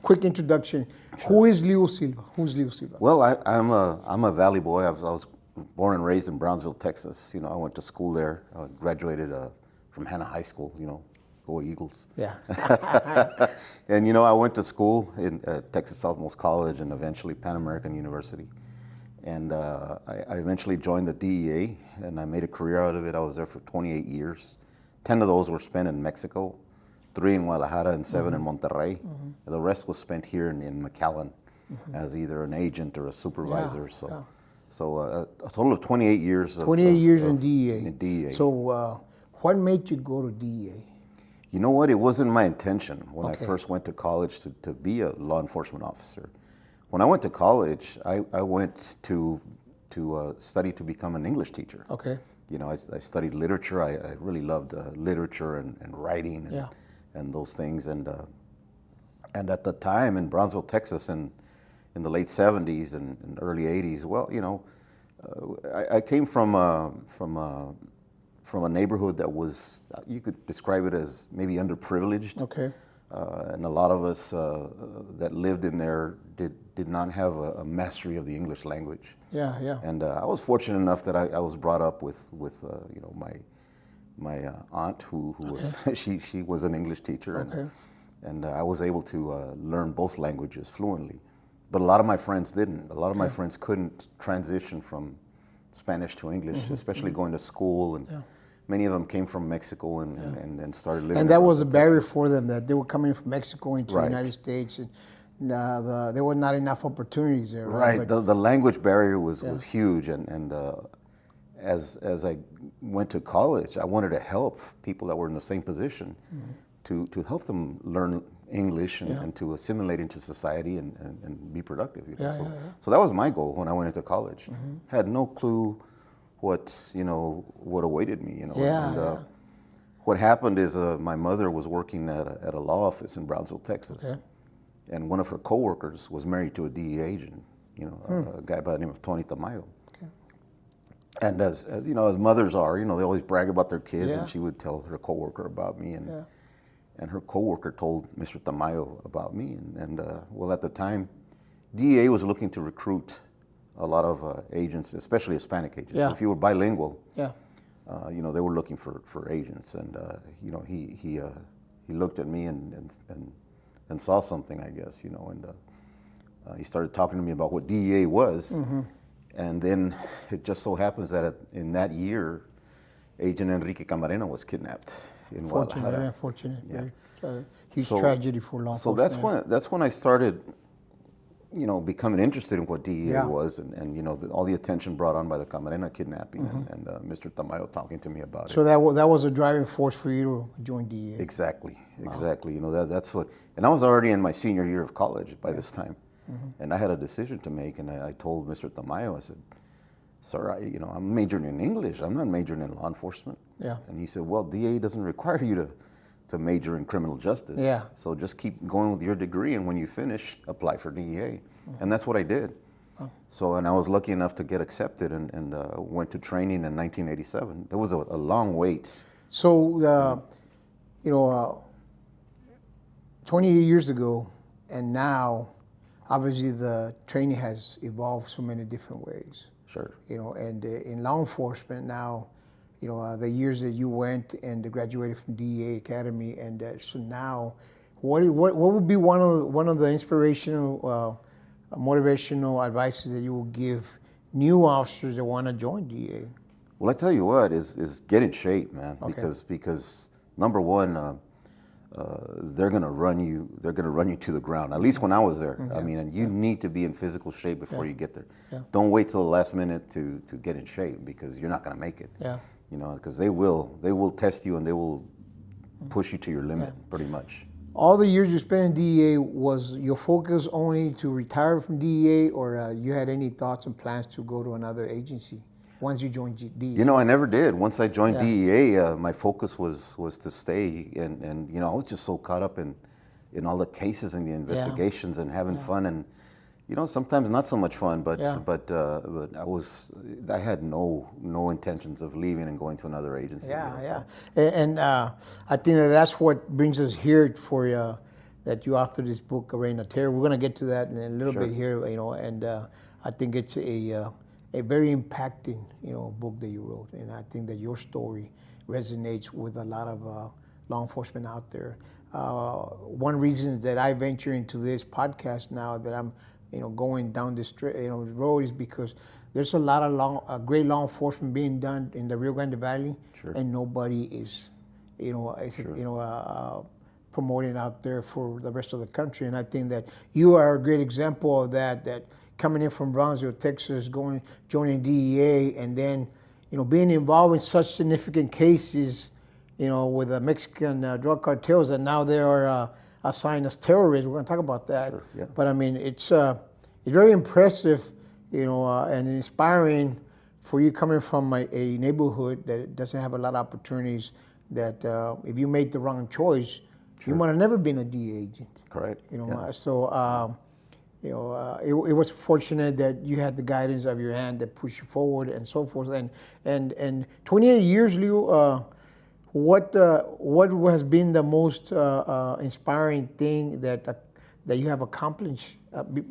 quick introduction. Sure. Who is Leo Silva? Who's Leo Silva? Well, I'm a Valley boy. I was born and raised in Brownsville, Texas. I went to school there. I graduated from Hannah High School. Go Eagles. Yeah. And I went to school in Texas Southmost College and eventually Pan American University. And I eventually joined the DEA, and I made a career out of it. I was there for 28 years. 10 of those were spent in Mexico, 3 in Guadalajara, and 7 in Monterrey. And the rest was spent here in McAllen as either an agent or a supervisor. So a total of 28 years. 28 years in DEA. In DEA. So what made you go to DEA? You know what? It wasn't my intention when I first went to college to be a law enforcement officer. When I went to college, I went to study to become an English teacher. Okay. I studied literature. I really loved literature and writing and those things. And at the time in Brownsville, Texas, in the late 70s and early 80s, I came from a neighborhood that was, you could describe it as maybe underprivileged. Okay. And a lot of us that lived in there did not have a mastery of the English language. Yeah. And I was fortunate enough that I was brought up with my aunt who was she was an English teacher, and I was able to learn both languages fluently. But a lot of my friends didn't. A lot of my friends couldn't transition from Spanish to English, especially going to school, and many of them came from Mexico and started living. And that was a barrier for them, that they were coming from Mexico into the United States, and there were not enough opportunities there. Right. The language barrier was huge, and as I went to college, I wanted to help people that were in the same position to help them learn English and to assimilate into society and be productive. So that was my goal when I went into college. Had no clue what awaited me. What happened is my mother was working at a law office in Brownsville, Texas, and one of her coworkers was married to a DEA agent. A guy by the name of Tony Tamayo. And as mothers are, they always brag about their kids, and she would tell her coworker about me, and her coworker told Mr. Tamayo about me, and at the time, DEA was looking to recruit a lot of agents, especially Hispanic agents. So if you were bilingual, they were looking for agents, and he looked at me and saw something, I guess, and he started talking to me about what DEA was. And then it just so happens that in that year, Agent Enrique Camarena was kidnapped in Guadalajara. Unfortunate. Huge tragedy for law enforcement. So that's when I started, becoming interested in what DEA was, and all the attention brought on by the Camarena kidnapping and Mr. Tamayo talking to me about it. So that was a driving force for you to join DEA. Exactly. That's what. And I was already in my senior year of college by this time. And I had a decision to make, and I told Mr. Tamayo, I said, "Sir, I'm majoring in English. I'm not majoring in law enforcement." And he said, "Well, DEA doesn't require you to major in criminal justice. So just keep going with your degree, and when you finish, apply for DEA." And that's what I did. And I was lucky enough to get accepted, and went to training in 1987. There was a long wait. So, 28 years ago, and now, obviously, the training has evolved so many different ways. Sure. And in law enforcement now, the years that you went and graduated from DEA Academy, and so now, what would be one of the inspirational, motivational advices that you will give new officers that want to join DEA? Well, I tell you what, is get in shape, man. Because number one, they're gonna run you to the ground. At least when I was there. I mean, and you need to be in physical shape before you get there. Don't wait till the last minute to get in shape, because you're not gonna make it. Because they will test you, and they will push you to your limit, pretty much. All the years you spent in DEA, was your focus only to retire from DEA, or you had any thoughts and plans to go to another agency once you joined DEA? I never did. Once I joined DEA, my focus was to stay, and I was just so caught up in all the cases and the investigations and having fun, and sometimes not so much fun, but I had no intentions of leaving and going to another agency. And I think that's what brings us here for that you authored this book, Reign of Terror. We're going to get to that in a little Sure. bit here, and I think it's a very impacting, book that you wrote, and I think that your story resonates with a lot of law enforcement out there. One reason that I venture into this podcast now that I'm, going down this road is because there's a lot of great law enforcement being done in the Rio Grande Valley, Sure. and nobody is, promoting out there for the rest of the country. And I think that you are a great example of that. That coming in from Brownsville, Texas, joining DEA, and then, being involved in such significant cases, with the Mexican drug cartels, and now they are assigned as terrorists. We're going to talk about that. Sure, yeah. But I mean, it's very impressive, and inspiring for you coming from a neighborhood that doesn't have a lot of opportunities. That if you made the wrong choice, you might have never been a DEA agent. Correct. Yeah. So. It was fortunate that you had the guidance of your hand that pushed you forward and so forth. And 28 years, Leo, what has been the most inspiring thing that you have accomplished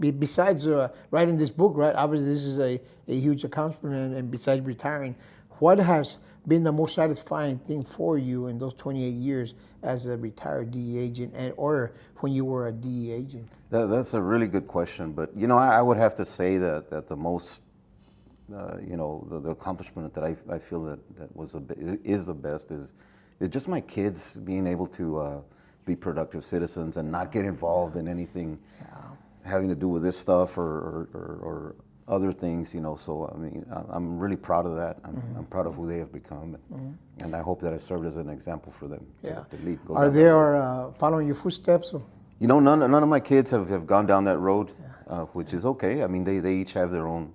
besides writing this book? Right, obviously this is a huge accomplishment, and besides retiring, what has been the most satisfying thing for you in those 28 years as a retired DEA agent, or when you were a DEA agent? That's a really good question, but I would have to say that the most, the accomplishment that I feel that is the best is just my kids being able to be productive citizens and not get involved in anything having to do with this stuff or other things, So I mean, I'm really proud of that. I'm proud of who they have become, and I hope that I served as an example for them. Yeah. To lead. Are they following your footsteps? None of my kids have gone down that road, which is okay. I mean, they each have their own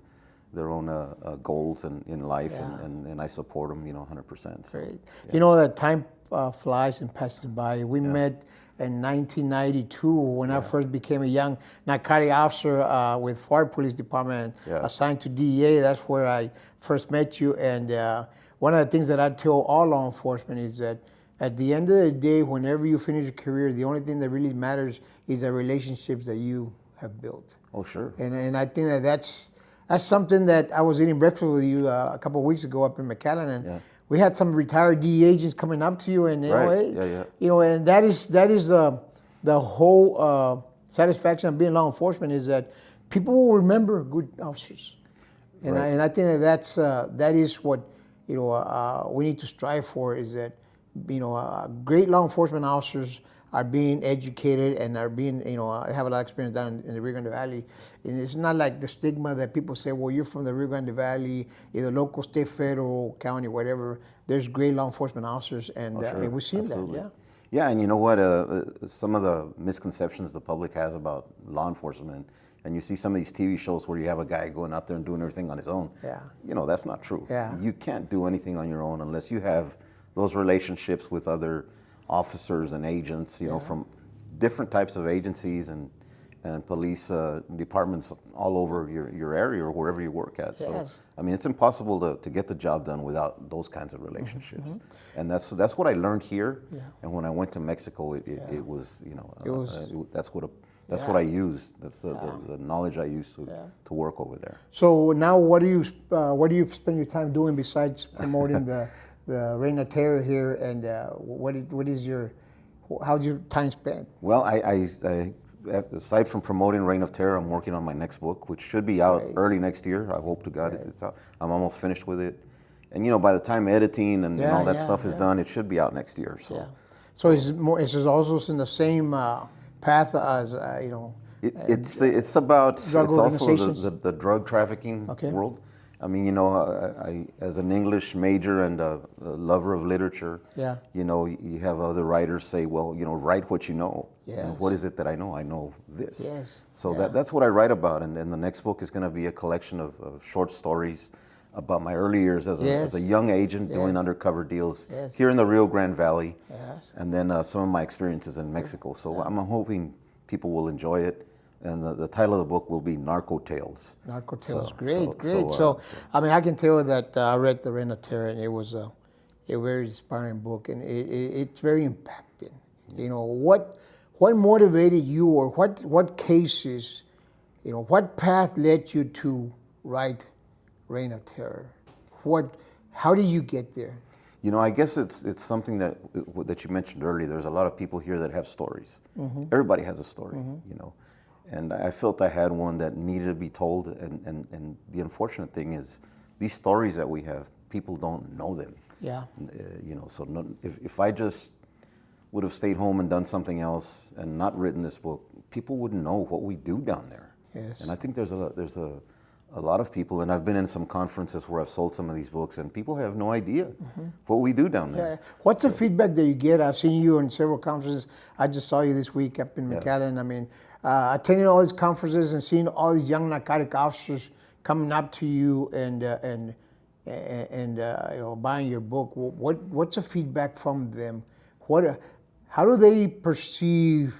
goals in life, and I support them, 100%. So, great. Yeah. That time flies and passes by. We met in 1992 when I first became a young narcotic officer with Florida Police Department, assigned to DEA. That's where I first met you. And one of the things that I tell all law enforcement is that at the end of the day, whenever you finish your career, the only thing that really matters is the relationships that you have built. Oh, sure. And I think that's something that I was eating breakfast with you a couple of weeks ago up in McAllen, and we had some retired DEA agents coming up to you, and and that is the whole satisfaction of being law enforcement, is that people will remember good officers, and I think that is what we need to strive for, is that great law enforcement officers are being educated and are being, I have a lot of experience down in the Rio Grande Valley. And it's not like the stigma that people say, well, you're from the Rio Grande Valley, either local, state, federal, county, whatever. There's great law enforcement officers, and we've seen Absolutely. that, Yeah, and you know what? Some of the misconceptions the public has about law enforcement, and you see some of these TV shows where you have a guy going out there and doing everything on his own. Yeah. That's not true. Yeah. You can't do anything on your own unless you have those relationships with other officers and agents, from different types of agencies and police departments all over your area or wherever you work at. So, I mean, it's impossible to get the job done without those kinds of relationships. And that's what I learned here. Yeah. And when I went to Mexico, it was, that's what I used. That's the knowledge I used to work over there. So now, what do you spend your time doing besides promoting the Reign of Terror here, and how's your time spent? Well, I aside from promoting Reign of Terror, I'm working on my next book, which should be out early next year. I hope to God it's out. I'm almost finished with it, and by the time editing and all that stuff is done, it should be out next year. So, so it's also in the same path as It's about drug also the drug trafficking world. I mean, I as an English major and a lover of literature, you have other writers say, well, write what you know. Yes. And what is it that I know? I know this. Yes. So that's what I write about. And then the next book is going to be a collection of short stories about my early years as a young agent doing undercover deals here in the Rio Grande Valley. Yes. And then some of my experiences in Mexico. So I'm hoping people will enjoy it. And the title of the book will be Narco Tales. Narco Tales, great. So, I mean, I can tell that I read The Reign of Terror, and it was a very inspiring book, and it's very impacting. What what motivated you, or what cases, what path led you to write Reign of Terror? How did you get there? I guess it's something that you mentioned earlier. There's a lot of people here that have stories. Everybody has a story, and I felt I had one that needed to be told. And the unfortunate thing is, these stories that we have, people don't know them. Yeah. So if I just would have stayed home and done something else and not written this book, people wouldn't know what we do down there. Yes. And I think there's a lot of people, and I've been in some conferences where I've sold some of these books, and people have no idea what we do down there. Yeah. What's the feedback that you get? I've seen you in several conferences. I just saw you this week up in McAllen. I mean, attending all these conferences and seeing all these young narcotic officers coming up to you and buying your book. What's the feedback from them? How do they perceive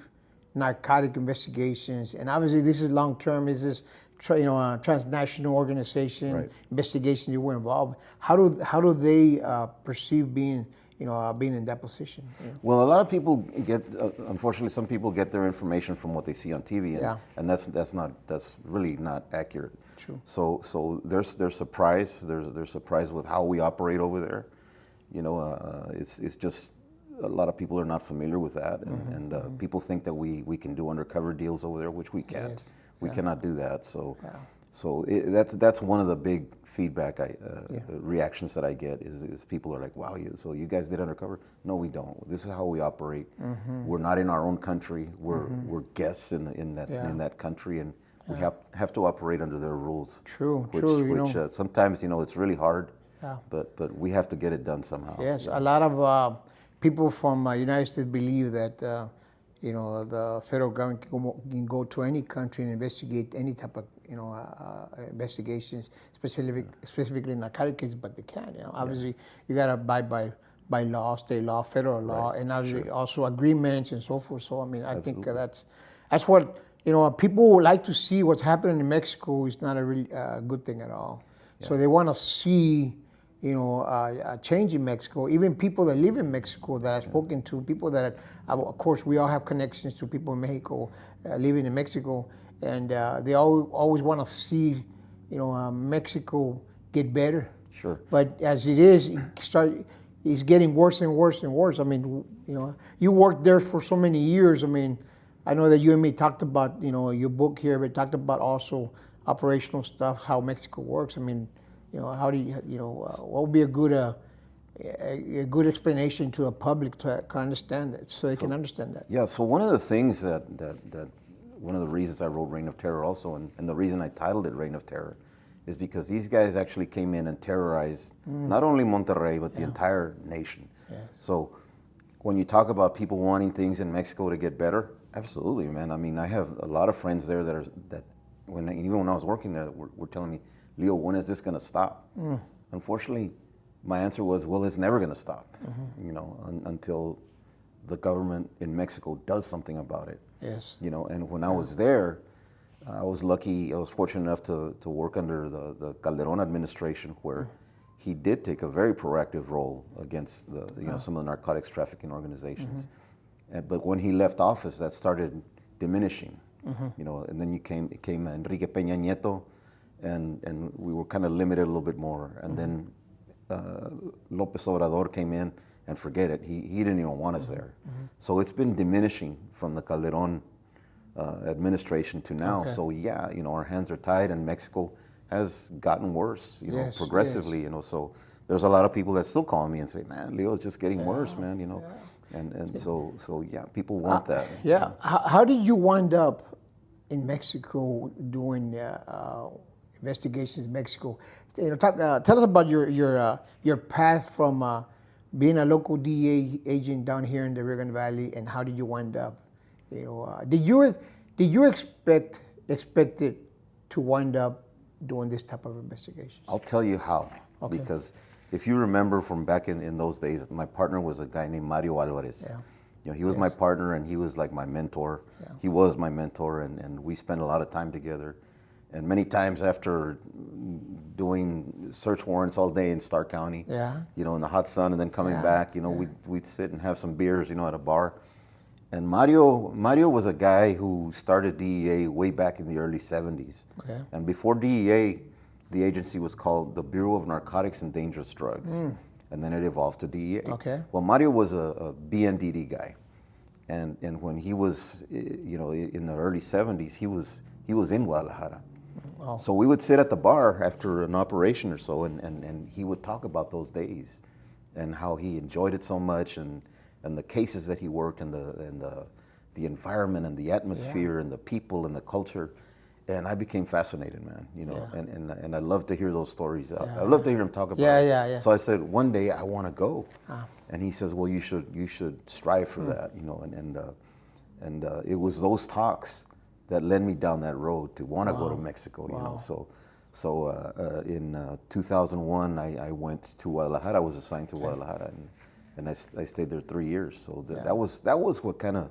narcotic investigations? And obviously, this is long term. Is this a transnational organization investigation you were involved? How do they perceive being in that position? Well, a lot of people get, unfortunately, some people get their information from what they see on TV, and that's really not accurate. True. So they're surprised. They're surprised with how we operate over there. It's just a lot of people are not familiar with that, and people think that we can do undercover deals over there, which we can't. Yes. We cannot do that. So that's one of the big feedback reactions that I get is people are like, wow, so you guys did undercover? No, we don't. This is how we operate. We're not in our own country. We're guests in that country, and we have to operate under their rules. True. Which sometimes it's really hard. Yeah. But we have to get it done somehow. Yes, a lot of people from United States believe that the federal government can go to any country and investigate any type of investigations, specifically narcotic cases, but they can't. Obviously, you got to abide by law, state law, federal law, and obviously also agreements and so forth. So I mean, I think that's what people like to see. What's happening in Mexico is not a really good thing at all. Yeah. So they want to see a change in Mexico. Even people that live in Mexico that I've spoken to, people that, of course, we all have connections to people in Mexico, living in Mexico, and they always want to see, Mexico get better. Sure. But as it is, it's getting worse and worse and worse. I mean, you worked there for so many years. I mean, I know that you and me talked about, your book here, but talked about also operational stuff, how Mexico works. I mean, how do what would be a good explanation to the public to understand it, so they can understand that? Yeah. So one of the things that one of the reasons I wrote Reign of Terror also, and the reason I titled it Reign of Terror, is because these guys actually came in and terrorized not only Monterrey but the entire nation. Yes. So when you talk about people wanting things in Mexico to get better, absolutely, man. I mean, I have a lot of friends there that even when I was working there, were telling me, Leo, when is this going to stop? Unfortunately, my answer was, well, it's never going to stop, until the government in Mexico does something about it. Yes. And when I was there, I was fortunate enough to work under the Calderon administration, where he did take a very proactive role against some of the narcotics trafficking organizations. But when he left office, that started diminishing, and then it came Enrique Peña Nieto, and we were kind of limited a little bit more. And then López Obrador came in, and forget it, he didn't even want us there. So it's been diminishing from the Calderon administration to now. Okay. So yeah, our hands are tied, and Mexico has gotten worse, progressively. Yes. So there's a lot of people that still call me and say, man, Leo, it's just getting worse, man. So yeah, people want that. Yeah. How did you wind up in Mexico doing investigations in Mexico? Tell us about your path from being a local DEA agent down here in the Rio Grande Valley, and how did you wind up? Did you expect it to wind up doing this type of investigation? I'll tell you how. Okay. Because if you remember from back in those days, my partner was a guy named Mario Alvarez. Yeah. He was my partner, and he was like my mentor. Yeah. He was my mentor, and we spent a lot of time together. And many times after doing search warrants all day in Stark County, in the hot sun, and then coming back, we'd sit and have some beers, at a bar. And Mario was a guy who started DEA way back in the early 70s. Okay. And before DEA, the agency was called the Bureau of Narcotics and Dangerous Drugs. And then it evolved to DEA. Okay. Well, Mario was a BNDD guy. And when he was, in the early 70s, he was in Guadalajara. Oh. So we would sit at the bar after an operation or so, and he would talk about those days and how he enjoyed it so much, and the cases that he worked, and the environment and the atmosphere and the people and the culture. And I became fascinated, man. And I love to hear those stories. I love to hear him talk about it. Yeah. So I said, one day I want to go. And he says, well, you should strive for that, and it was those talks that led me down that road to want to go to Mexico, So in 2001, I went to Guadalajara. I was assigned to Guadalajara, and I stayed there 3 years. So that was what kind of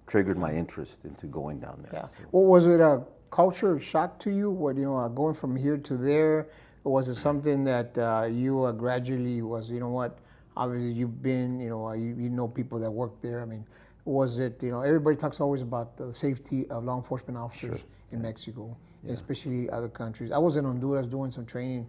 triggered my interest into going down there. Yeah. So. Well, was it a culture shock to you? What, going from here to there? Or was it something that you gradually was, obviously you've been, you know people that work there. I mean, was it, everybody talks always about the safety of law enforcement officers in Mexico, especially other countries. I was in Honduras doing some training,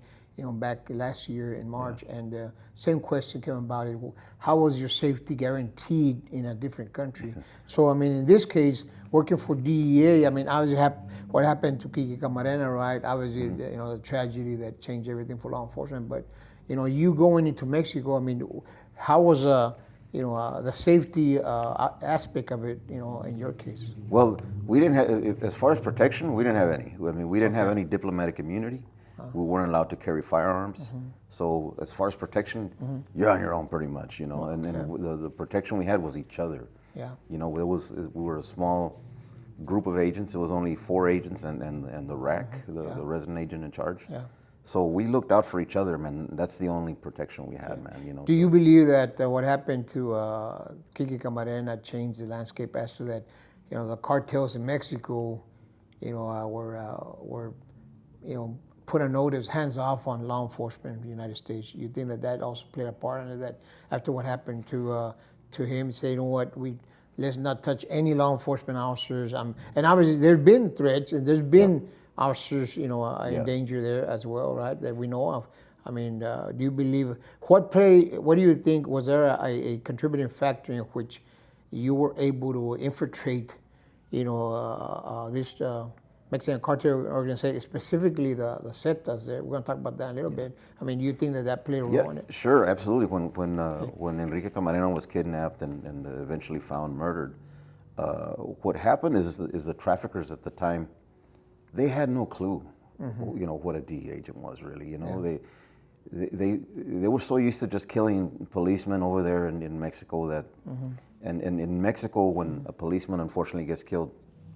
back last year in March, and the same question came about it. How was your safety guaranteed in a different country? So, I mean, in this case, working for DEA, I mean, obviously what happened to Kiki Camarena, right? Obviously, the tragedy that changed everything for law enforcement. But, you going into Mexico, I mean, how was the safety aspect of it, in your case? Well, we didn't have, as far as protection, we didn't have any. I mean, we didn't have any diplomatic immunity. We weren't allowed to carry firearms. So as far as protection, you're on your own pretty much, and the protection we had was each other. Yeah. We were a small group of agents. It was only 4 agents and the RAC, the resident agent in charge. Yeah. So we looked out for each other, man. That's the only protection we had, man. Do you believe that what happened to Kiki Camarena changed the landscape as to that? The cartels in Mexico, were put a notice, hands off on law enforcement in the United States. You think that also played a part in that after what happened to him, say, let's not touch any law enforcement officers. And obviously there's been threats and there's been officers, in danger there as well, right? That we know of. I mean, do you believe, what do you think, was there a contributing factor in which you were able to infiltrate, this Mexican Cartel organization, specifically the Zetas there? We're going to talk about that in a little bit. I mean, do you think that played a role in it? Sure, absolutely. When Enrique Camarena was kidnapped and eventually found murdered, what happened is the traffickers at the time, they had no clue, what a DEA agent was really. They were so used to just killing policemen over there in Mexico that, and in Mexico, when a policeman unfortunately gets killed,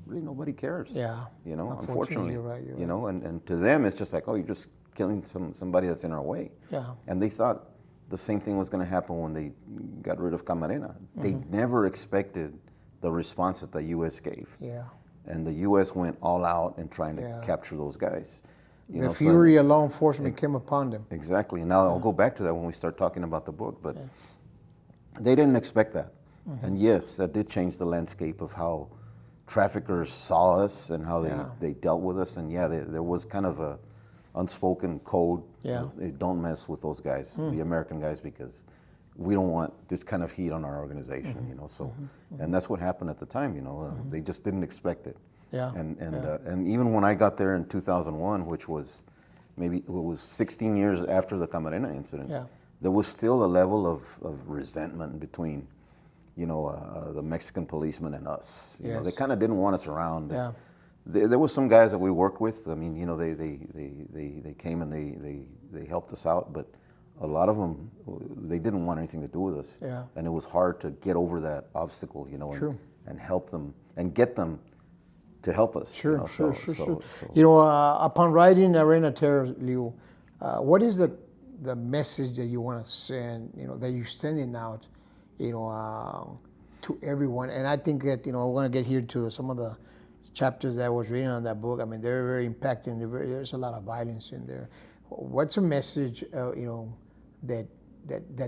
really nobody cares. Yeah. Unfortunately. You're right. And to them it's just like, oh, you're just killing somebody that's in our way. Yeah. And they thought the same thing was going to happen when they got rid of Camarena. They never expected the response that the U.S. gave. Yeah. And the U.S. went all out in trying to capture those guys. The fury of law enforcement came upon them. Exactly. And now I'll go back to that when we start talking about the book. But they didn't expect that. And yes, that did change the landscape of how traffickers saw us and how they dealt with us. And there was kind of a unspoken code. Yeah. Don't mess with those guys, the American guys, because we don't want this kind of heat on our organization, So, and that's what happened at the time, They just didn't expect it. Yeah. And even when I got there in 2001, which was maybe 16 years after the Camarena incident, there was still a level of resentment between, the Mexican policemen and us. They kind of didn't want us around. Yeah. There were some guys that we worked with. I mean, they came and they helped us out, but a lot of them, they didn't want anything to do with us. Yeah. And it was hard to get over that obstacle, and help them and get them to help us. Sure. Upon writing Arena Terror, Leo, what is the message that you want to send, that you're sending out, to everyone? And I think that, we're going to get here to some of the chapters that I was reading on that book. I mean, they're very impacting. There's a lot of violence in there. What's a message, that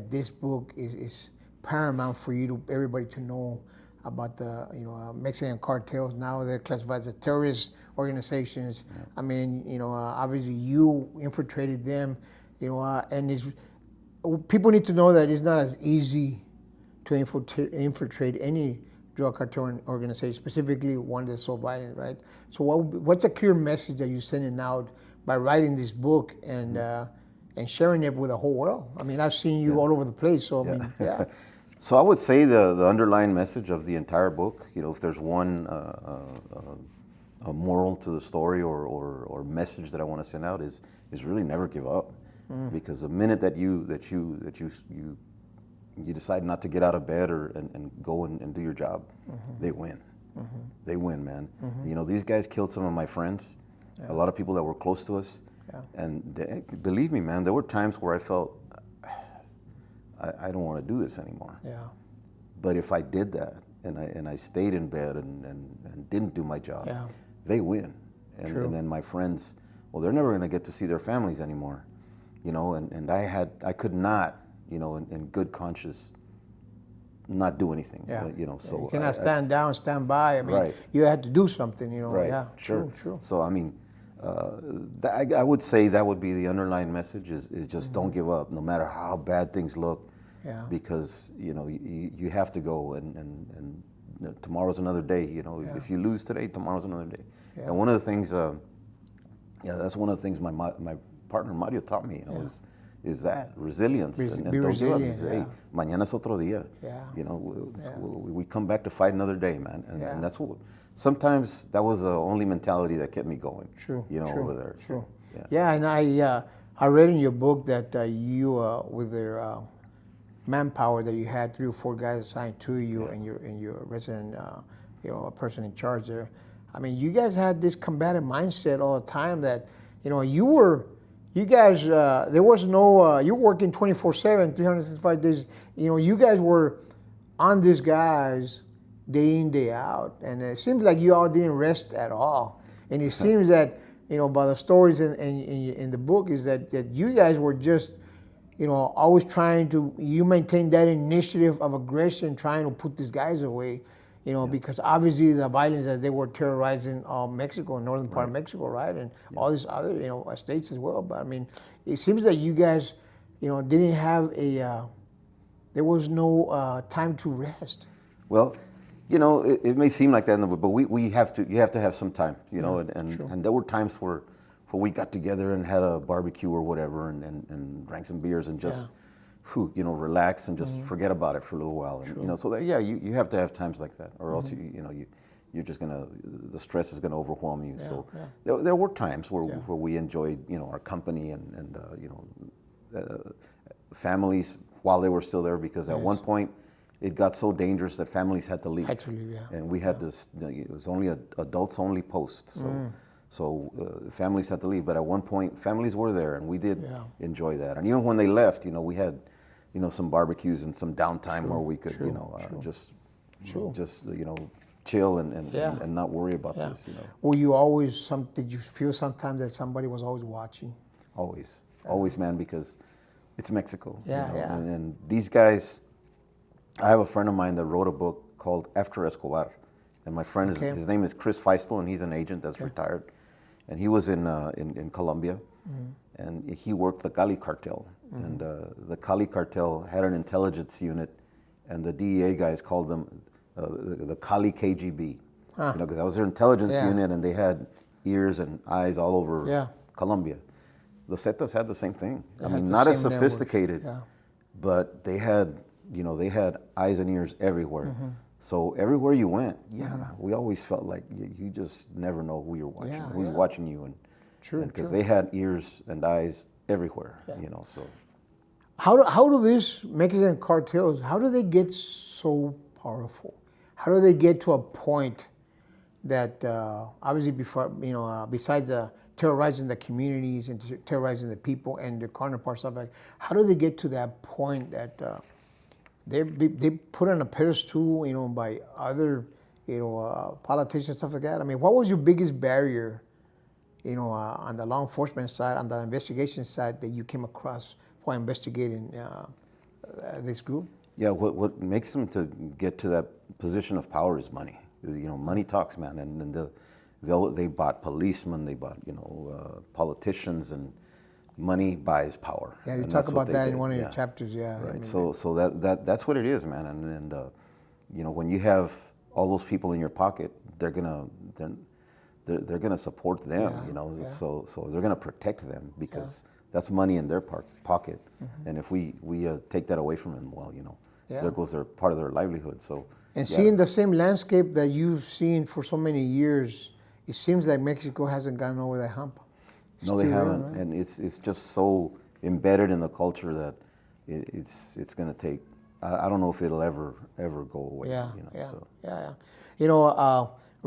this book is paramount for everybody to know about the Mexican cartels. Now they're classified as terrorist organizations. I mean, obviously you infiltrated them, and people need to know that it's not as easy to infiltrate any drug cartel organization, specifically one that's so violent, right? So what's a clear message that you're sending out by writing this book and sharing it with the whole world? I mean, I've seen you all over the place, so I mean, yeah. So I would say the underlying message of the entire book, if there's one a moral to the story or message that I want to send out is really never give up, because the minute that you decide not to get out of bed and go and do your job, they win. They win, man. These guys killed some of my friends, a lot of people that were close to us, and believe me, man, there were times where I felt I don't want to do this anymore. Yeah. But if I did that and I stayed in bed and didn't do my job, they win. And then my friends, well, they're never going to get to see their families anymore, and I could not, in good conscience, not do anything. So you cannot stand down, stand by. I mean, you had to do something. Right. Yeah. Sure. True. So I mean, I would say that would be the underlying message: is just don't give up, no matter how bad things look. Yeah. Because you have to go, and tomorrow's another day. If you lose today, tomorrow's another day. Yeah. And one of the things, that's one of the things my partner Mario taught me. Is that resilience and be resilient. Hey, mañana es otro día. Yeah. We come back to fight another day, man. And that's what. Sometimes that was the only mentality that kept me going. True. Over there. True. So, yeah, and I read in your book that you with their manpower that you had 3 or 4 guys assigned to you and your resident a person in charge there. I mean, you guys had this combative mindset all the time that you guys there was no you're working 24/7 365 days. You guys were on these guys day in, day out, and it seems like you all didn't rest at all. And it seems that by the stories in the book is that you guys were just always trying to, you maintain that initiative of aggression, trying to put these guys away, because obviously the violence that they were terrorizing Mexico, northern part of Mexico, right, and all these other states as well. But I mean, it seems that you guys didn't have there was no time to rest. Well, it may seem like that, but you have to have some time, and there were times where we got together and had a barbecue or whatever and drank some beers and just, relax and just forget about it for a little while. And, so that, you have to have times like that, or else you're just the stress is gonna overwhelm you. So there were times where we enjoyed, our company and families while they were still there, because at one point it got so dangerous that families had to leave. And we had this, it was only an adults only post. So families had to leave, but at one point families were there, and we did enjoy that. And even when they left, we had, some barbecues and some downtime where we could, just chill and not worry about this. Were you always did you feel sometimes that somebody was always watching? Always, man, because it's Mexico. And these guys, I have a friend of mine that wrote a book called After Escobar, and my friend his name is Chris Feistel, and he's an agent that's retired. And he was in Colombia, and he worked the Cali Cartel. And the Cali Cartel had an intelligence unit, and the DEA guys called them the Cali KGB, because that was their intelligence unit, and they had ears and eyes all over Colombia. The Zetas had the same thing. I mean, not as sophisticated, but they had eyes and ears everywhere. So everywhere you went, we always felt like you just never know who you're watching, who's watching you, and because they had ears and eyes everywhere, So how do these Mexican cartels, how do they get so powerful? How do they get to a point that obviously besides terrorizing the communities and terrorizing the people and the counterparts stuff like, how do they get to that point that they put on a pedestal, by other, politicians, stuff like that? I mean, what was your biggest barrier, on the law enforcement side, on the investigation side, that you came across while investigating this group? Yeah, what makes them to get to that position of power is money. Money talks, man, and they bought policemen, they bought politicians, and money buys power. Yeah, you and talk about that did. in one of your chapters. Yeah. Right. I mean, So that's what it is, man. And when you have all those people in your pocket, they're gonna support them. So they're gonna protect them because that's money in their pocket. And if we take that away from them, well, there goes part of their livelihood. So. And seeing the same landscape that you've seen for so many years, it seems like Mexico hasn't gotten over that hump. No, they haven't, right? And it's just so embedded in the culture that it's going to take. I don't know if it'll ever go away.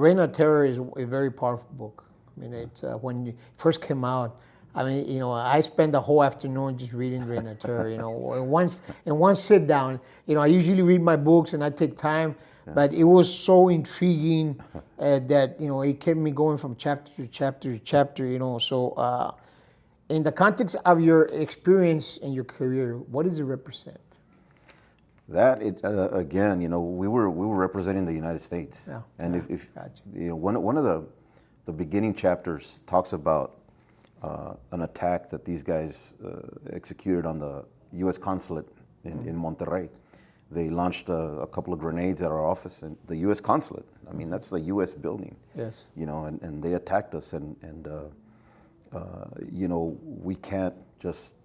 Reign of Terror is a very powerful book. I mean, it's when it first came out. I mean, I spent the whole afternoon just reading Reign of Terror. In one sit down. I usually read my books and I take time, but it was so intriguing that it kept me going from chapter to chapter to chapter. So, in the context of your experience and your career, what does it represent? That again, we were representing the United States, and if one of the beginning chapters talks about. An attack that these guys executed on the U.S. consulate in Monterrey. They launched a couple of grenades at our office in the U.S. consulate. I mean, that's the U.S. building. Yes. And they attacked us, and we can't just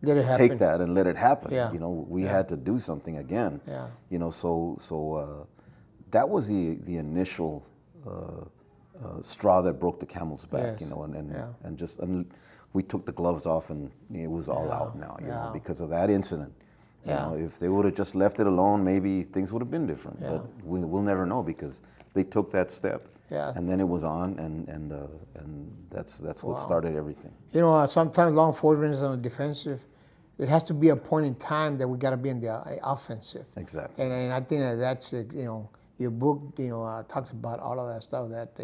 take that and let it happen. Yeah. We had to do something again. Yeah. So that was the initial. Straw that broke the camel's back, Yes. and we took the gloves off, and it was all out now, because of that incident. If they would have just left it alone, maybe things would have been different. But we'll never know because they took that step, and then it was on, and that's what started everything. Sometimes law enforcement is on the defensive. It has to be a point in time that we got to be in the offensive. Exactly. And I think that's your book, talks about all of that stuff. That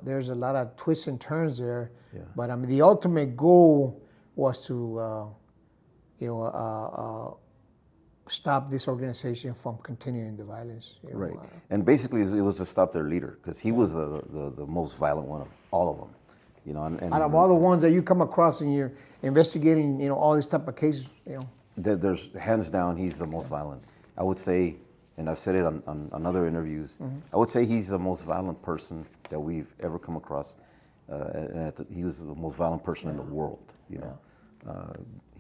there's a lot of twists and turns there. Yeah. But I mean, the ultimate goal was to, stop this organization from continuing the violence. Right. And basically, it was to stop their leader because he was the most violent one of all of them. And out of all the ones that you come across and you're investigating, all these type of cases, there's hands down, he's the most violent. I would say. And I've said it on other interviews. I would say he's the most violent person that we've ever come across. He was the most violent person in the world.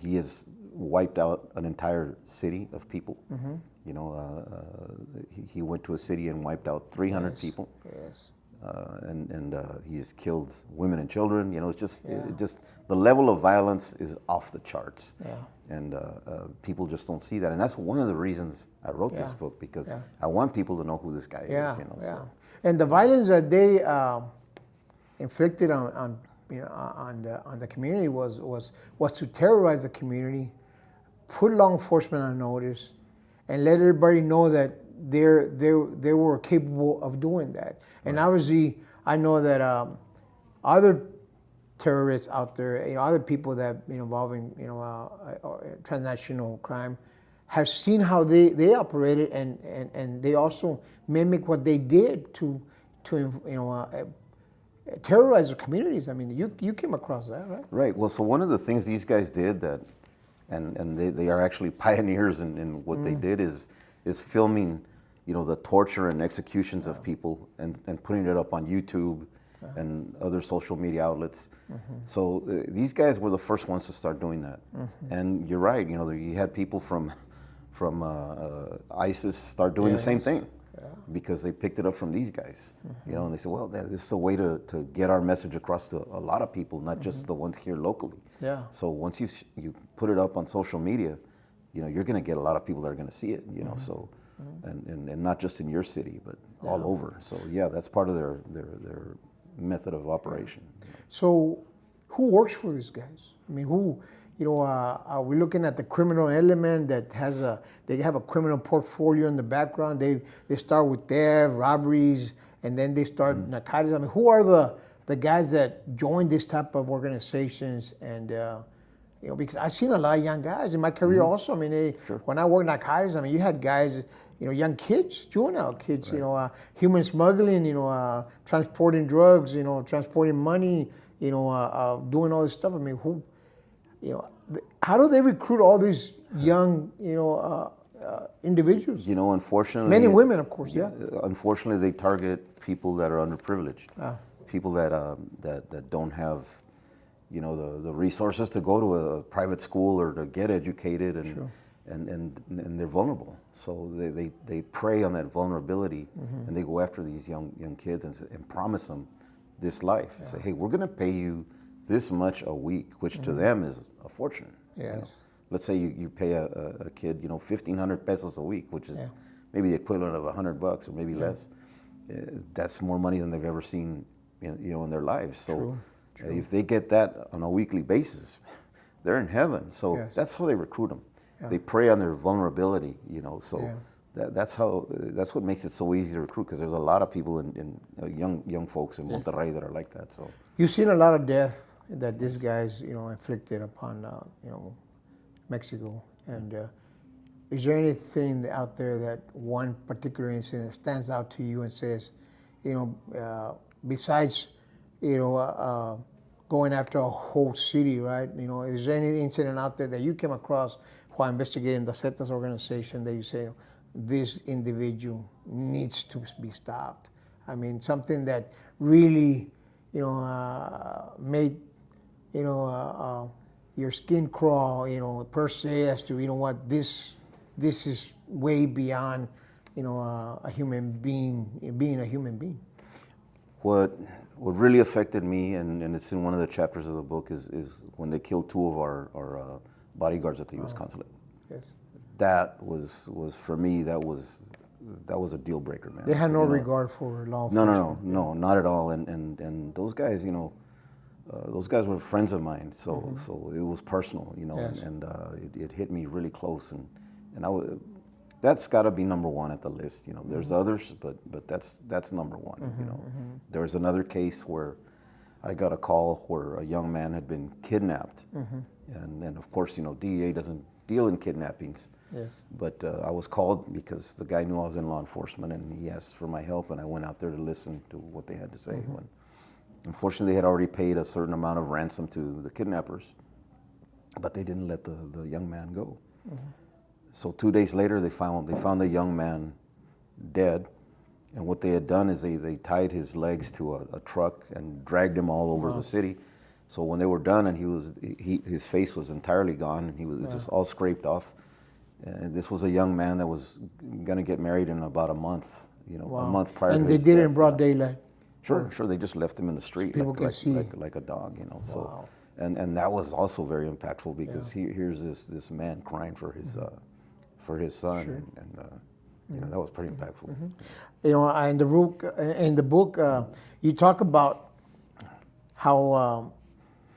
He has wiped out an entire city of people. He went to a city and wiped out 300 people. Yes. And he has killed women and children. It's just the level of violence is off the charts. Yeah. And people just don't see that, and that's one of the reasons I wrote this book because I want people to know who this guy is. So. And the violence that they inflicted on the community was to terrorize the community, put law enforcement on notice, and let everybody know that they were capable of doing that. And obviously, I know that other terrorists out there, other people that involving transnational crime, have seen how they operated, and they also mimic what they did to terrorize the communities. I mean, you came across that, right? Right. Well, so one of the things these guys did that, and they are actually pioneers in what they did is filming, the torture and executions of people and putting it up on YouTube. And other social media outlets. So these guys were the first ones to start doing that. And you're right, you had people from ISIS start doing the same thing because they picked it up from these guys. And they said, well, this is a way to get our message across to a lot of people, not just the ones here locally. Yeah. So once you put it up on social media, you're going to get a lot of people that are going to see it. So. And not just in your city, but all over. So that's part of their method of operation. So, who works for these guys? I mean, who? Are we looking at the criminal element that they have a criminal portfolio in the background? They start with theft, robberies, and then they start narcotics. I mean, who are the guys that join this type of organizations and because I've seen a lot of young guys in my career also. I mean, when I worked narcotics, I mean, you had guys, young kids, juvenile kids, human smuggling, transporting drugs, transporting money, doing all this stuff. I mean, how do they recruit all these young, individuals? Unfortunately, men and women, of course. Yeah. Unfortunately, they target people that are underprivileged, people that don't have, the resources to go to a private school or to get educated, and they're vulnerable. So they prey on that vulnerability, and they go after these young kids and promise them this life. Say, hey, we're going to pay you this much a week, which to them is a fortune. Yes. Let's say you pay a kid, 1,500 pesos a week, which is maybe the equivalent of $100 or maybe less. That's more money than they've ever seen, in their lives. So if they get that on a weekly basis, they're in heaven. So that's how they recruit them. Yeah. They prey on their vulnerability, So that's what makes it so easy to recruit, because there's a lot of people in young folks in Monterrey that are like that. So you've seen a lot of death that these guys, inflicted upon, Mexico. And is there anything out there that one particular incident stands out to you and says, besides, going after a whole city, right? Is there any incident out there that you came across while investigating the Zeta's organization that you say, this individual needs to be stopped? I mean, something that really, made, your skin crawl, per se, as to, what, this is way beyond, a human being, being a human being. What really affected me, and it's in one of the chapters of the book, is when they killed two of our bodyguards at the U.S. consulate. Yes. That was for me, that was a deal breaker, man. They had no regard for law enforcement. No, not at all. And those guys, those guys were friends of mine, so it was personal, and it hit me really close, and that's got to be number one at the list. There's others, but that's number one. There was another case where I got a call where a young man had been kidnapped, and of course, DEA doesn't deal in kidnappings. Yes. But I was called because the guy knew I was in law enforcement, and he asked for my help, and I went out there to listen to what they had to say. When, unfortunately, they had already paid a certain amount of ransom to the kidnappers, but they didn't let the young man go. So 2 days later, they found the young man dead, and what they had done is they tied his legs to a truck and dragged him all over the city. So when they were done, and his face was entirely gone, and he was just all scraped off. And this was a young man that was going to get married in about a month, a month prior to his death. And they did it in broad daylight? Sure. They just left him in the street, so people can see. Like a dog, So, and that was also very impactful, because here's this man crying for his son, and that was pretty impactful. In the book, you talk about how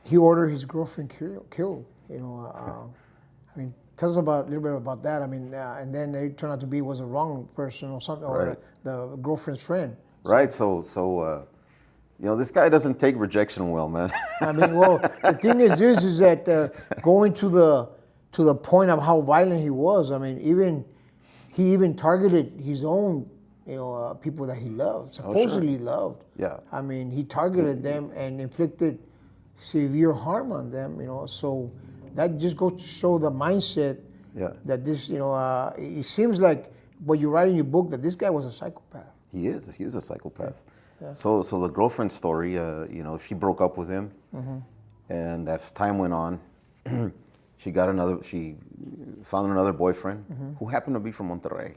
he ordered his girlfriend killed. I mean, tell us a little bit about that. I mean, and then it turned out to be was a wrong person or something, or the girlfriend's friend. Right. So this guy doesn't take rejection well, man. I mean, well, the thing is that going to the point of how violent he was. I mean, he even targeted his own, people that he loved, supposedly loved. Yeah. I mean, he targeted them and inflicted severe harm on them. So that just goes to show the mindset. Yeah. That this, it seems like what you write in your book, that this guy was a psychopath. He is a psychopath. Yeah. So the girlfriend story, she broke up with him, and as time went on, she found another boyfriend who happened to be from Monterrey.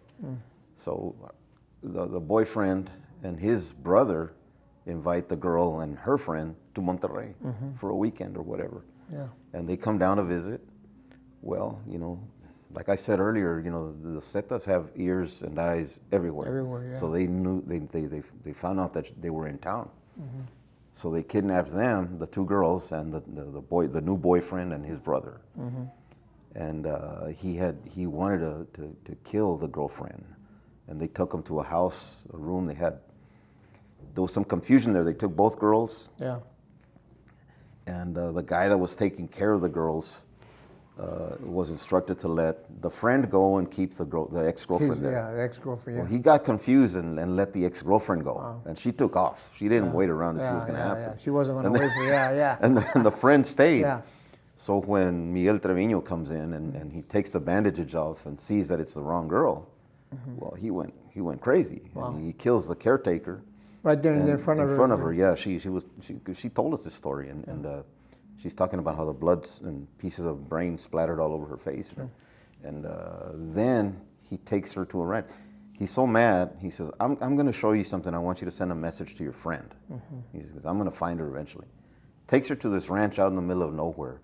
So the boyfriend and his brother invite the girl and her friend to Monterrey for a weekend or whatever. Yeah. And they come down to visit. Well, like I said earlier, the Zetas have ears and eyes everywhere. Everywhere, yeah. So they knew, they found out that they were in town. So they kidnapped them, the two girls, and the new boyfriend and his brother. And he wanted to kill the girlfriend, and they took him to a house, a room. There was some confusion there. They took both girls. Yeah. And the guy that was taking care of the girls was instructed to let the friend go and keep the ex-girlfriend there. Yeah, the ex-girlfriend. Yeah. Well, he got confused and let the ex-girlfriend go, and she took off. She didn't wait around to see what's going to happen. Yeah. She wasn't going to wait for. Yeah. And the friend stayed. Yeah. So when Miguel Trevino comes in and he takes the bandages off and sees that it's the wrong girl, well, he went crazy. Wow. And he kills the caretaker. Right there in front of her. In front of her, yeah. She told us this story, and she's talking about how the bloods and pieces of brain splattered all over her face, and then he takes her to a ranch. He's so mad. He says, "I'm going to show you something. I want you to send a message to your friend." He says, "I'm going to find her eventually." Takes her to this ranch out in the middle of nowhere,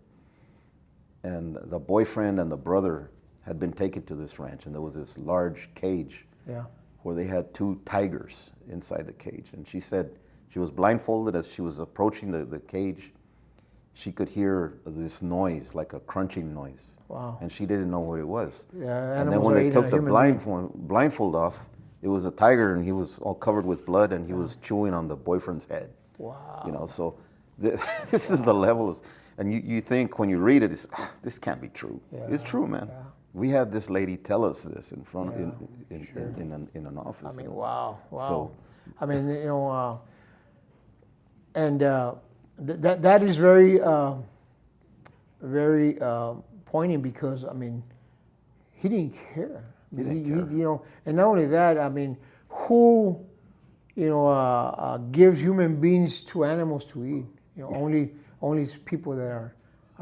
and the boyfriend and the brother had been taken to this ranch, and there was this large cage. Yeah. Where they had 2 tigers inside the cage. And she said she was blindfolded. As she was approaching the cage, she could hear this noise, like a crunching noise. Wow. And she didn't know what it was. Yeah, and then when they took the blindfold off, it was a tiger, and he was all covered with blood, and he was chewing on the boyfriend's head. Wow. You know, so this is the level of, and you think when you read it, this can't be true. Yeah. It's true, man. Yeah. We had this lady tell us this in front in an office. I mean, wow. So, I mean, you know, and that is very poignant, because I mean, he didn't care. He didn't care. You know, and not only that, I mean, who, you know, gives human beings to animals to eat? You know, only people that are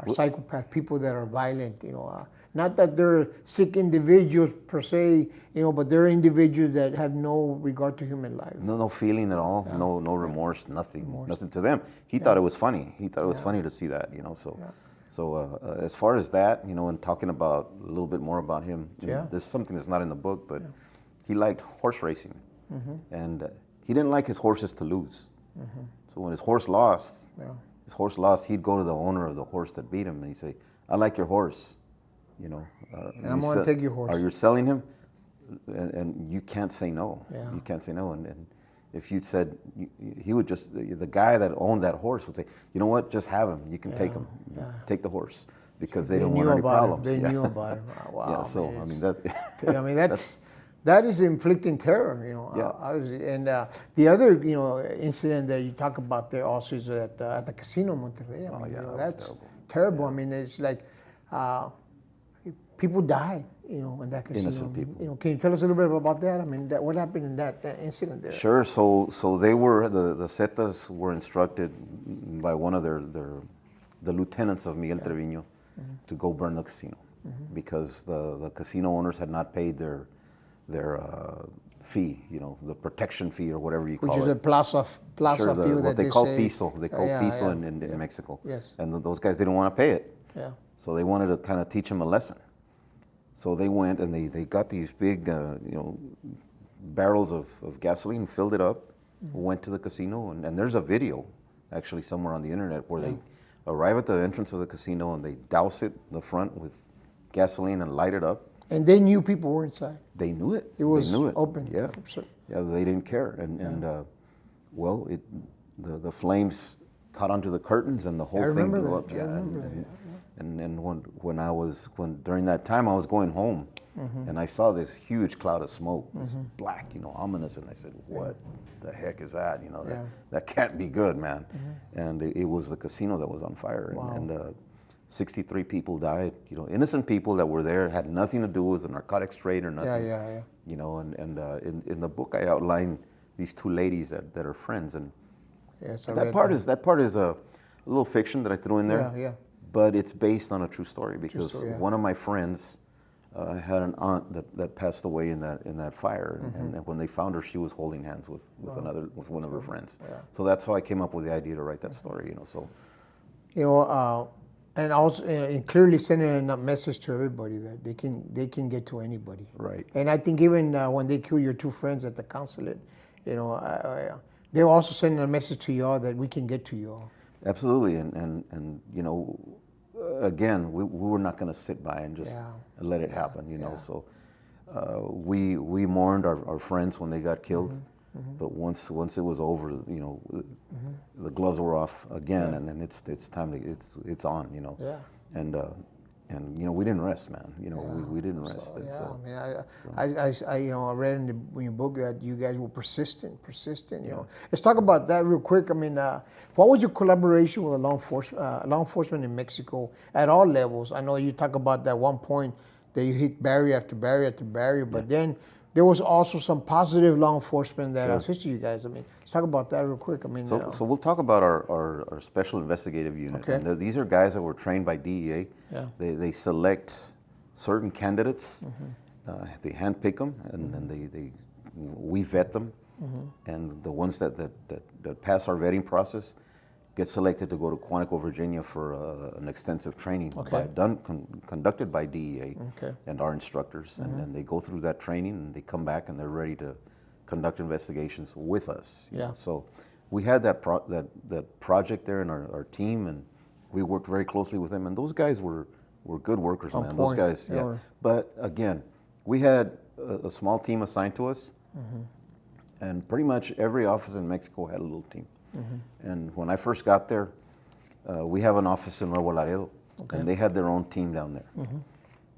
psychopaths, people that are violent. You know, not that they're sick individuals per se, you know, but they're individuals that have no regard to human life. No feeling at all. Yeah. No remorse. Nothing to them. He thought it was funny. He thought it was funny to see that. You know, so. Yeah. So as far as that, you know, and talking about a little bit more about him, there's something that's not in the book, but he liked horse racing, and he didn't like his horses to lose. So when his horse lost, he'd go to the owner of the horse that beat him, and he'd say, "I like your horse, you know, and I'm going to take your horse. Are you selling him?" And you can't say no. Yeah. You can't say no, and if you said, he would just, the guy that owned that horse would say, "You know what, just have him. You can take him. Take the horse," because they don't want any problems. They knew about him. Wow. Yeah, so, I mean, that is inflicting terror, you know. Yeah. And the other, you know, incident that you talk about there also is at the casino in Monterrey. I mean, you know, that's terrible. I mean, it's like people died, you know, in that casino. Innocent people. You know, can you tell us a little bit about that? I mean, what happened in that incident there? Sure. So they were, the Zetas were instructed by one of the lieutenants of Miguel Trevino to go burn the casino, because the casino owners had not paid their fee, you know, the protection fee or whatever you call it. Which is the plaza fee what that they call piso. They call piso in Mexico. Yes. And those guys didn't want to pay it. Yeah. So they wanted to kind of teach them a lesson. So they went and they got these big, you know, barrels of gasoline, filled it up, went to the casino, and there's a video actually somewhere on the internet where they arrive at the entrance of the casino and they douse the front with gasoline and light it up. And they knew people were inside. They knew it. It was they knew it. Open. Yeah. Yeah, they didn't care. Well, the flames caught onto the curtains and the whole thing blew up. And during that time I was going home, and I saw this huge cloud of smoke, this black, you know, ominous, and I said, "What the heck is that? You know, that can't be good, man." And it was the casino that was on fire, and 63 people died. You know, innocent people that were there, had nothing to do with the narcotics trade or nothing. Yeah. You know, and in the book I outline these 2 ladies that are friends, and that part is a little fiction that I threw in there. Yeah. But it's based on a true story, because one of my friends had an aunt that passed away in that fire, and when they found her, she was holding hands with one of her friends. Yeah. So that's how I came up with the idea to write that story. You know, so. You know, and also clearly sending a message to everybody that they can get to anybody. Right. And I think even when they kill your 2 friends at the consulate, you know, they're also sending a message to y'all that we can get to y'all. Absolutely, and you know, again, we were not going to sit by and just let it happen, you know. So we mourned our friends when they got killed, but once it was over, you know, the gloves were off again, and then it's time to it's on, you know. Yeah. And and we didn't rest, man. We didn't rest. So, And yeah, so, I read in your book that you guys were persistent. Let's talk about that real quick. I mean, what was your collaboration with law enforcement in Mexico at all levels? I know you talk about that one point that you hit barrier after barrier after barrier, but then there was also some positive law enforcement that assisted you guys. I mean, let's talk about that real quick. I mean, so we'll talk about our special investigative unit. Okay. And these are guys that were trained by DEA. Yeah. They select certain candidates. They handpick them, and we vet them. And the ones that pass our vetting process get selected to go to Quantico, Virginia for an extensive training conducted by DEA and our instructors. And they go through that training, and they come back, and they're ready to conduct investigations with us. You know? So we had that project there in our team, and we worked very closely with them. And those guys were good workers, man. Those guys, But again, we had a small team assigned to us, and pretty much every office in Mexico had a little team. And when I first got there, we have an office in Nuevo Laredo, and they had their own team down there.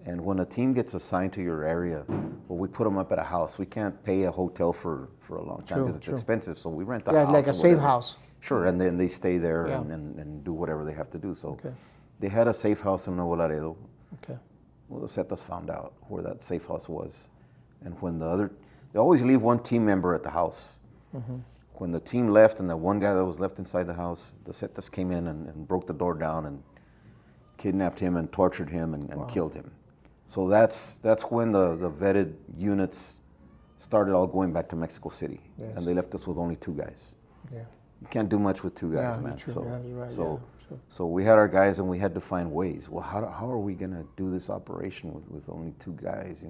And when a team gets assigned to your area, well, we put them up at a house. We can't pay a hotel for a long time because it's expensive, so we rent a house. Yeah, like a safe house. Sure, and then they stay there and do whatever they have to do. So they had a safe house in Nuevo Laredo. Well, the Zetas found out where that safe house was. And when they always leave one team member at the house. When the team left and the one guy that was left inside the house, the Zetas came in and broke the door down and kidnapped him and tortured him and killed him. So that's when the vetted units started all going back to Mexico City. And they left us with only 2 guys. You can't do much with 2 guys, man. So we had our guys, and we had to find ways. Well, how are we going to do this operation with only 2 guys,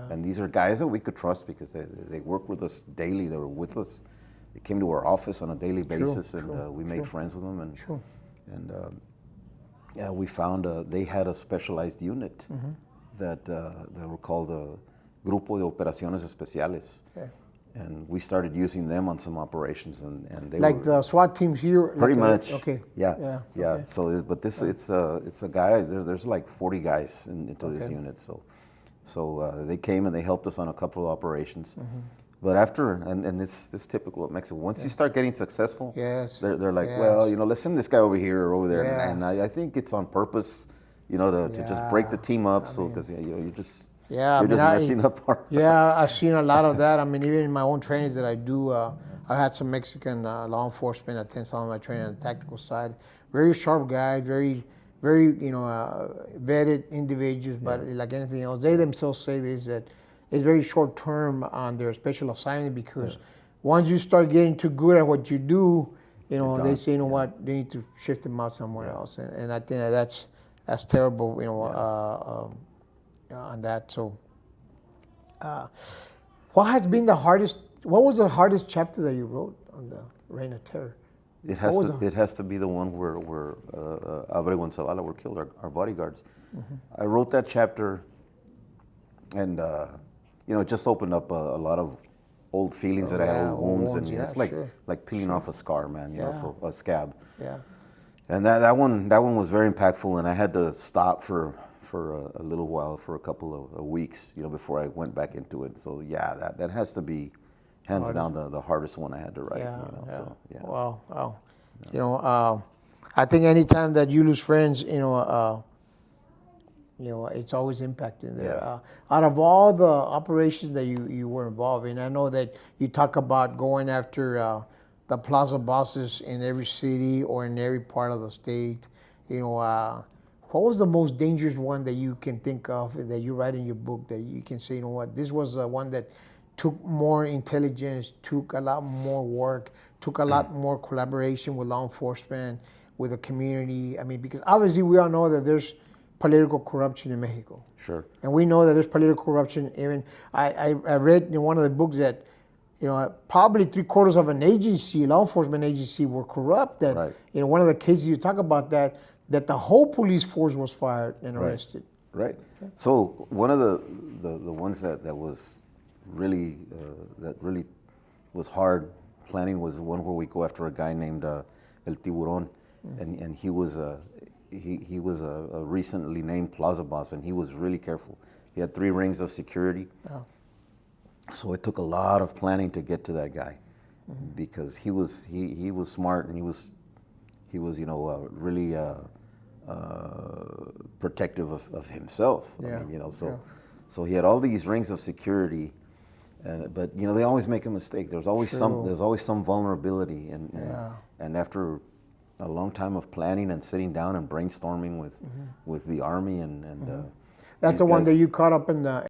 And these are guys that we could trust because they work with us daily. They were with us. They came to our office on a daily basis, and we made friends with them. And we found they had a specialized unit that were called the Grupo de Operaciones Especiales. And we started using them on some operations, and they like the SWAT teams here. Pretty much. Yeah. So, but it's a guy. There's like 40 guys into this unit. So they came and they helped us on a couple of operations. But after, and it's typical of Mexico. Once you start getting successful, they're like, well, let's send this guy over here or over there. And I think it's on purpose, to just break the team up. Because you're just messing up our. I've seen a lot of that. I mean, even in my own trainings that I do, I had some Mexican law enforcement attend some of my training on the tactical side. Very sharp guys, very, very, vetted individuals. But like anything else, they themselves say this, that it's very short term on their special assignment because once you start getting too good at what you do, they say, what, they need to shift them out somewhere else. And I think that's terrible, on that. So, what was the hardest chapter that you wrote on the Reign of Terror? It has to be the one where Abrego and Zavala were killed, our bodyguards. I wrote that chapter, and it just opened up a lot of old feelings that I had, old wounds, and it's like peeling off a scar, man. So a scab. And that one was very impactful, and I had to stop for a little while, for a couple of weeks, before I went back into it. So that has to be hands down the hardest one I had to write. Wow. I think anytime that you lose friends, it's always impacting there. Out of all the operations that you were involved in, I know that you talk about going after the plaza bosses in every city or in every part of the state. What was the most dangerous one that you can think of that you write in your book that you can say, this was the one that took more intelligence, took a lot more work, took a lot more collaboration with law enforcement, with the community? I mean, because obviously we all know that there's political corruption in Mexico. Sure. And we know that there's political corruption. Even I read in one of the books that, probably 3/4 of an agency, law enforcement agency, were corrupt. That, one of the cases you talk about that the whole police force was fired and arrested. Right. So one of the ones that was really was hard planning was the one where we go after a guy named El Tiburón, and he was he was a recently named plaza boss, and he was really careful. He had 3 rings of security. Oh. So it took a lot of planning to get to that guy, because he was smart, and he was really protective of himself. Yeah. I mean, so he had all these rings of security, but they always make a mistake. There's always some vulnerability, and after a long time of planning and sitting down and brainstorming with the Army and That's the one that you caught up in the